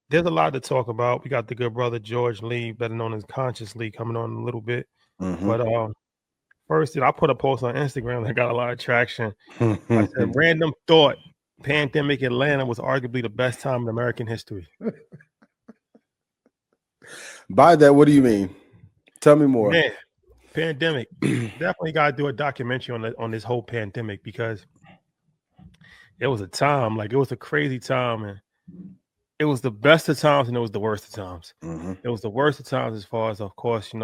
there's a lot to talk about. We got the good brother George Lee, better known as Conscious Lee, coming on in a little bit. But first, I put a post on Instagram that got a lot of traction. I said, random thought, pandemic Atlanta was arguably the best time in American history. By that, what do you mean? Tell me more. Man, pandemic. Definitely got to do a documentary on this whole pandemic, because it was a time, like, it was a crazy time, and it was the best of times and it was the worst of times. It was the worst of times as far as, of course, a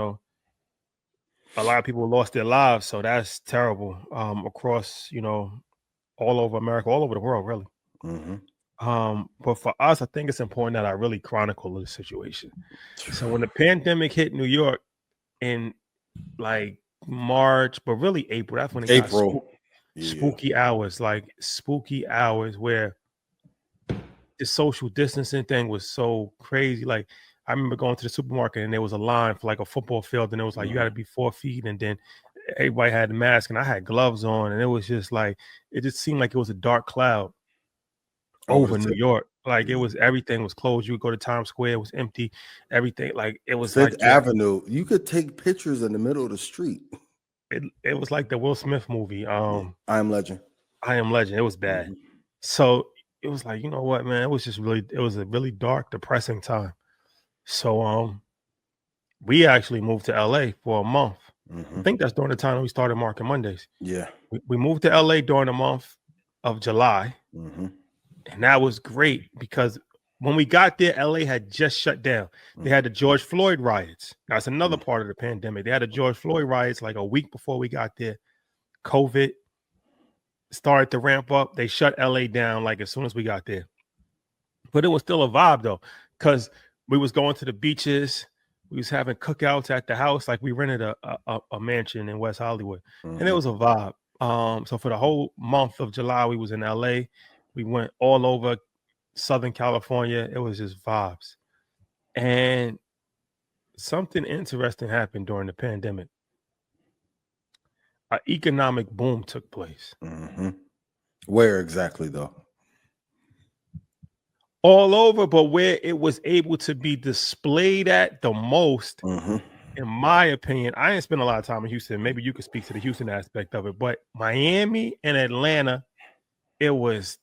lot of people lost their lives, so that's terrible. Across, all over America, all over the world, really. But for us, I think it's important that I really chronicle the situation. So when the pandemic hit New York in like March, but really April, that's when it got spooky hours, like spooky hours where the social distancing thing was so crazy. Like, I remember going to the supermarket and there was a line for like a football field, and it was like you got to be 4 feet, and then everybody had a mask, and I had gloves on, and it was just like, it just seemed like it was a dark cloud over New York. Like, it was, everything was closed. You would go to Times Square, it was empty. Everything, like, it was Fifth like Avenue. You could take pictures in the middle of the street. It was like the Will Smith movie. I Am Legend. I Am Legend. It was bad. So it was like, you know what, man? It was a really dark, depressing time. So we actually moved to LA for a month. I think that's during the time we started Market Mondays. Yeah. We moved to LA during the month of July. And that was great because when we got there, LA had just shut down. They had the George Floyd riots. That's another part of the pandemic. They had the George Floyd riots like a week before we got there. COVID started to ramp up. They shut LA down like as soon as we got there. But it was still a vibe though, because we was going to the beaches. We was having cookouts at the house. Like, we rented a mansion in West Hollywood, and it was a vibe. So for the whole month of July, we was in LA. We went all over Southern California. It was just vibes. And something interesting happened during the pandemic. An economic boom took place. Where exactly, though? All over, but where it was able to be displayed at the most, in my opinion, I didn't spend a lot of time in Houston. Maybe you could speak to the Houston aspect of it, but Miami and Atlanta, I was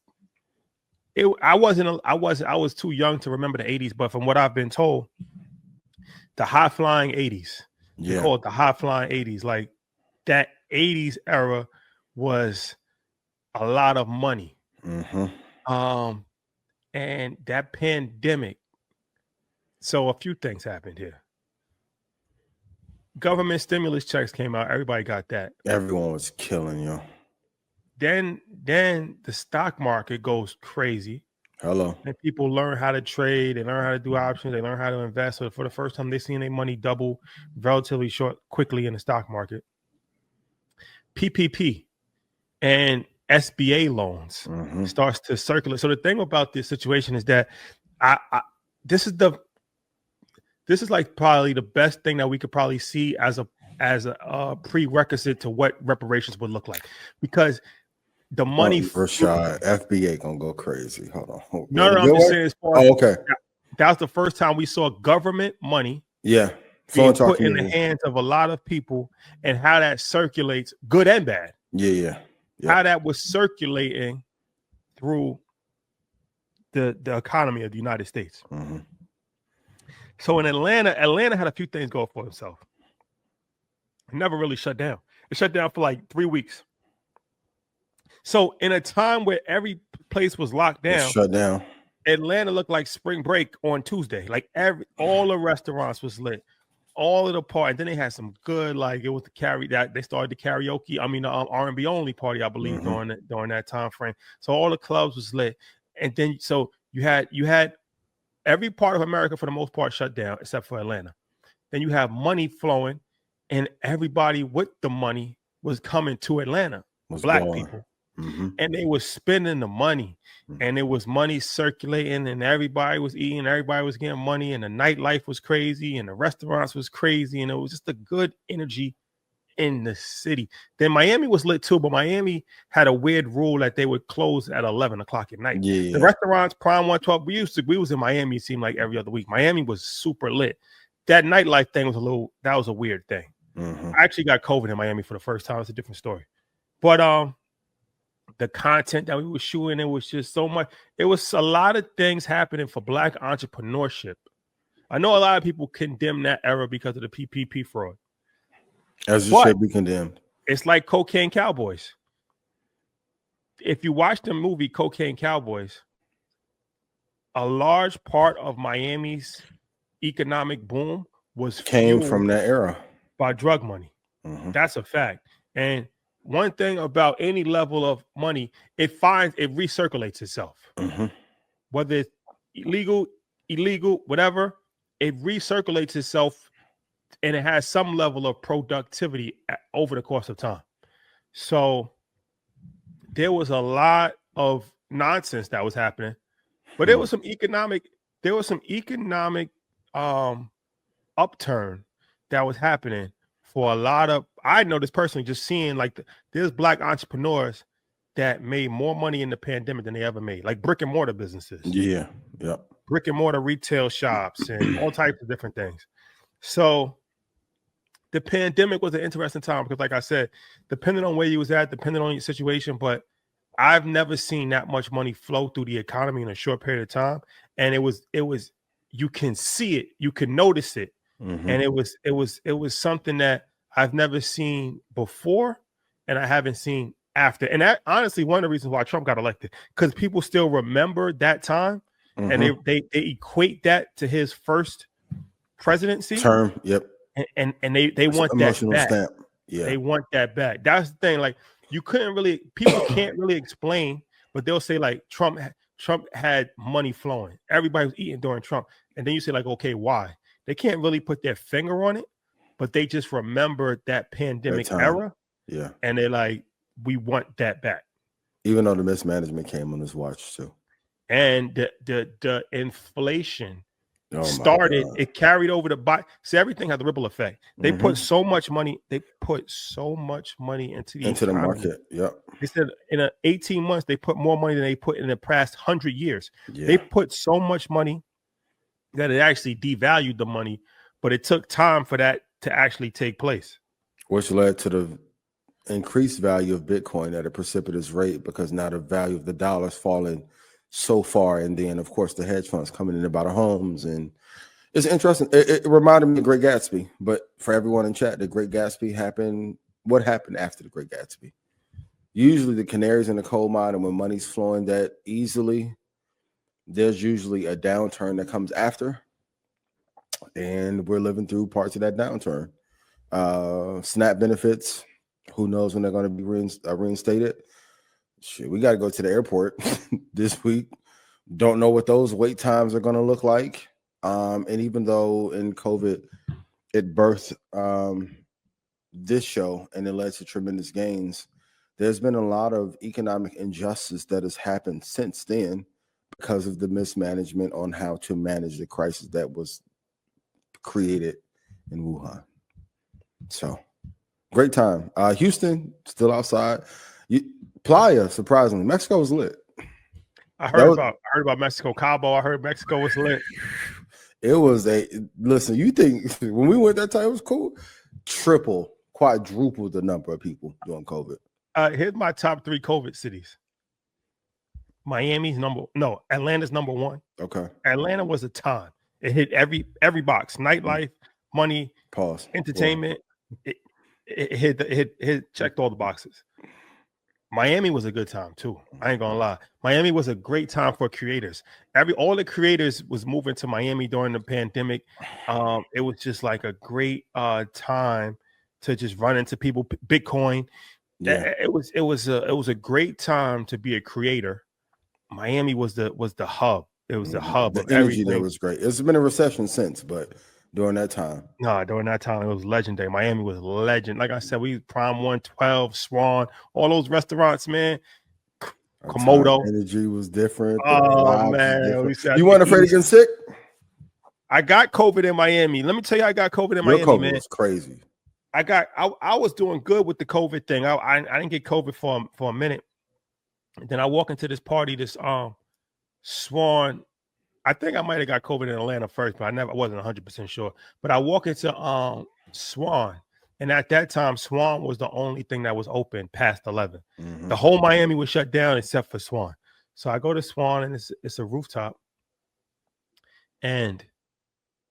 too young to remember the 80s, but from what I've been told, the high flying 80s, they call it the high flying 80s. Like, that 80s era was a lot of money. And that pandemic, so a few things happened here. Government stimulus checks came out. Everybody got that. Everyone was killing you. Then the stock market goes crazy. Hello. And people learn how to trade. They learn how to do options. They learn how to invest. So for the first time, they're seeing their money double relatively quickly in the stock market. PPP and SBA loans starts to circulate. So the thing about this situation is that this is like probably the best thing that we could probably see as a prerequisite to what reparations would look like, because the money Rashad, FBA gonna go crazy. Hold on. No, I'm just saying, as far as okay. That was the first time we saw government money being put in the hands of a lot of people, and how that circulates, good and bad. How that was circulating through the economy of the United States. So in Atlanta had a few things go for itself. It never really shut down. It shut down for like 3 weeks. So in a time where every place was locked down, shut down, Atlanta looked like spring break on Tuesday. Like, all the restaurants was lit. All of the party, and then they had some good, like, it was they started the karaoke. I mean, the R&B only party, I believe, during that time frame. So all the clubs was lit, and then so you had every part of America for the most part shut down except for Atlanta. Then you have money flowing, and everybody with the money was coming to Atlanta. Black people, and they were spending the money, and it was money circulating, and everybody was eating, everybody was getting money, and the nightlife was crazy, and the restaurants was crazy, and it was just a good energy in the city. Then Miami was lit too, but Miami had a weird rule that they would close at 11 o'clock at night. Yeah. The restaurants, Prime 112, we was in Miami, it seemed like every other week. Miami was super lit. That nightlife thing that was a weird thing. Mm-hmm. I actually got COVID in Miami for the first time. It's a different story. But the content that we were shooting, it was just so much. It was a lot of things happening for Black entrepreneurship. I know a lot of people condemn that era because of the PPP fraud. As you should be condemned. It's like Cocaine Cowboys. If you watch the movie Cocaine Cowboys, a large part of Miami's economic boom came from that era by drug money. Mm-hmm. That's a fact. And one thing about any level of money, it recirculates itself. Mm-hmm. Whether it's illegal, whatever, it recirculates itself, and it has some level of productivity over the course of time. So there was a lot of nonsense that was happening, but there was some economic upturn that was happening for a lot of. I know this personally, just seeing like there's Black entrepreneurs that made more money in the pandemic than they ever made, like brick and mortar businesses. Yeah. Brick and mortar retail shops and all types of different things. So the pandemic was an interesting time because, like I said, depending on where you was at, depending on your situation, but I've never seen that much money flow through the economy in a short period of time. And it was you can see it, you can notice it. Mm-hmm. And it was something that I've never seen before, and I haven't seen after. And that honestly, one of the reasons why Trump got elected, because people still remember that time, mm-hmm. and they equate that to his first presidency term. Yep. And they want that back. Stamp. Yeah. They want that back. That's the thing. Like people can't really explain, but they'll say like Trump had money flowing. Everybody was eating during Trump. And then you say like, okay, why? They can't really put their finger on it, but they just remember that pandemic era. Yeah. And they're like, we want that back. Even though the mismanagement came on his watch too. And the inflation started, it carried over the body. See, everything had the ripple effect. They put so much money, into the market. Yep. They said in 18 months, they put more money than they put in the past 100 years. Yeah. They put so much money that it actually devalued the money, but it took time for that to actually take place. Which led to the increased value of Bitcoin at a precipitous rate, because now the value of the dollar is falling so far. And then, of course, the hedge funds coming in about homes. And it's interesting. It reminded me of Great Gatsby. But for everyone in chat, the Great Gatsby happened. What happened after the Great Gatsby? Usually the canaries in the coal mine, and when money's flowing that easily, there's usually a downturn that comes after. And we're living through parts of that downturn. SNAP benefits, who knows when they're going to be reinstated. Shit, we got to go to the airport this week. Don't know what those wait times are going to look like. And even though in COVID, it birthed this show and it led to tremendous gains, there's been a lot of economic injustice that has happened since then because of the mismanagement on how to manage the crisis that was created in Wuhan. So great time. Houston still outside. Playa, surprisingly, Mexico was lit. I heard about Mexico. Cabo, I heard Mexico was lit. It was listen, you think when we went that time it was cool? Quadruple the number of people during COVID. Here's my top 3 COVID cities. Atlanta's number 1. Okay. Atlanta was a time. It hit every box. Nightlife, money, entertainment. Wow. It checked all the boxes. Miami was a good time too. I ain't gonna lie. Miami was a great time for creators. All the creators was moving to Miami during the pandemic. It was just like a great time to just run into people. Bitcoin. Yeah. It was a great time to be a creator. Miami was the hub. It was the hub. The energy there was great. It's been a recession since, but during that time. During that time, it was legendary. Miami was legend. Like I said, we Prime 112, Swan, all those restaurants, man. Komodo. Energy was different. Oh, man. Different. You weren't afraid of getting sick? I got COVID in Miami. Let me tell you, I got COVID in Miami, COVID man. was crazy. I was doing good with the COVID thing. I didn't get COVID for a minute. And then I walk into this party, this Swan. I think I might have got COVID in Atlanta first, but I wasn't 100% sure. But I walk into Swan, and at that time, Swan was the only thing that was open past 11. Mm-hmm. The whole Miami was shut down except for Swan. So I go to Swan, and it's a rooftop, and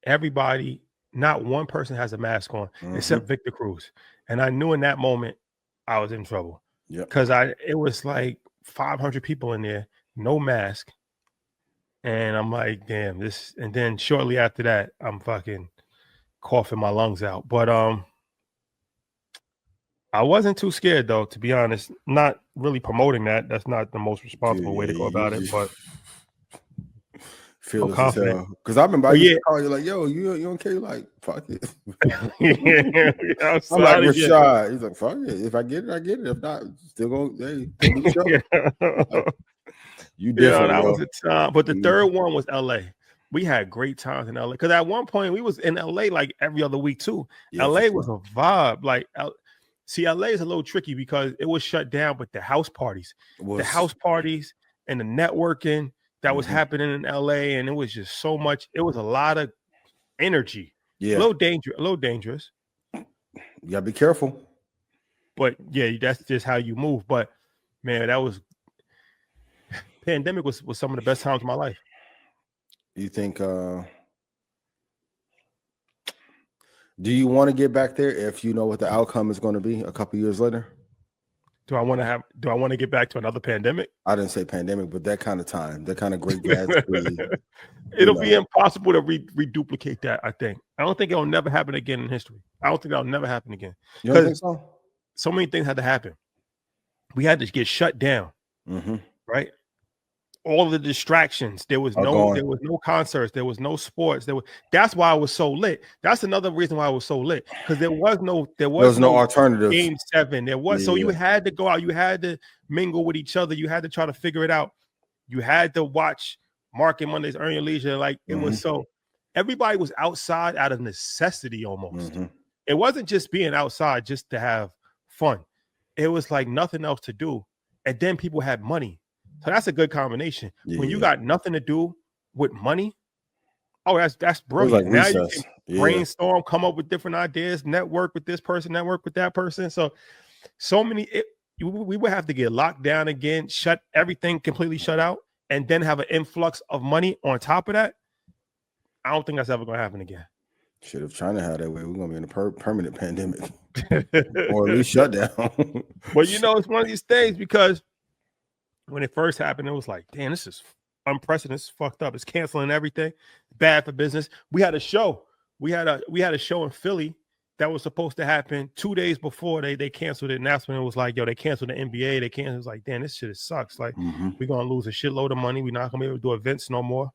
everybody, not one person has a mask on except Victor Cruz. And I knew in that moment I was in trouble. Yeah, because it was like 500 people in there, no mask. And I'm like, damn, this. And then shortly after that, I'm fucking coughing my lungs out. But I wasn't too scared though, to be honest. Not really promoting that. That's not the most responsible way to go about it. But feel confident because I remember I used to call you like, yo, you don't care? You're like, fuck it. I'm like Rashad. He's like, fuck it. If I get it, I get it. If not, still go. Hey, you different. That was a time. But the third one was LA. We had great times in LA because at one point we was in LA like every other week too. Yeah, LA was a vibe. Like, see, LA is a little tricky because it was shut down, but the house parties and the networking that was happening in LA, and it was just so much. It was a lot of energy. Yeah, a little dangerous. You gotta be careful. But yeah, that's just how you move. But man, that was pandemic was some of the best times of my life. You think? Do you want to get back there if you know what the outcome is going to be a couple years later? Do I want to get back to another pandemic? I didn't say pandemic, but that kind of time, that kind of great Gatsby. It'll be impossible to reduplicate that, I think. I don't think it'll never happen again in history. I don't think that'll never happen again. You don't think so? So many things had to happen. We had to get shut down, right? All of the distractions. There was no concerts. There was no sports. That's why I was so lit. That's another reason why I was so lit, because there was no alternative. Game 7. There was so you had to go out. You had to mingle with each other. You had to try to figure it out. You had to watch Market Mondays, Earn Your Leisure. Like it was so. Everybody was outside out of necessity almost. It wasn't just being outside just to have fun. It was like nothing else to do, and then people had money. So that's a good combination. Yeah. When you got nothing to do with money, that's brilliant. Like now you can brainstorm, come up with different ideas, network with this person, network with that person. So many. We would have to get locked down again, shut everything completely shut out, and then have an influx of money on top of that. I don't think that's ever going to happen again. Shit, if China had that way, we're going to be in a permanent pandemic, or at least shut down. Well, it's one of these things because when it first happened, it was like, damn, this is unprecedented. It's fucked up. It's canceling everything. Bad for business. We had a show. We had a show in Philly that was supposed to happen 2 days before they canceled it. And that's when it was like, yo, they canceled the NBA. They canceled. It was like, damn, this shit sucks. Like, we're going to lose a shitload of money. We're not going to be able to do events no more.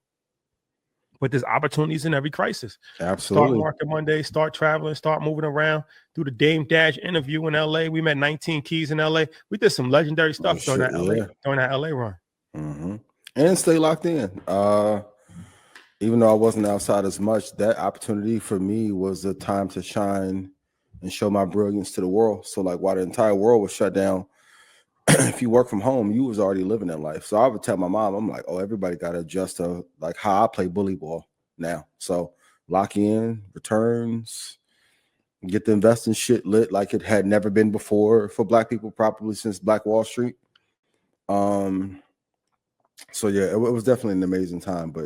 But there's opportunities in every crisis. Absolutely. Start Market Monday, start traveling, start moving around. Do the Dame Dash interview in LA. We met 19 Keys in LA. We did some legendary stuff during that LA run. And stay locked in. Even though I wasn't outside as much, that opportunity for me was a time to shine and show my brilliance to the world. So like while the entire world was shut down, if you work from home, you was already living that life. So I would tell my mom, I'm like, oh, everybody got to adjust to like how I play bully ball now. So lock in, returns, get the investing shit lit like it had never been before for Black people, probably since Black Wall Street. So yeah, it was definitely an amazing time. But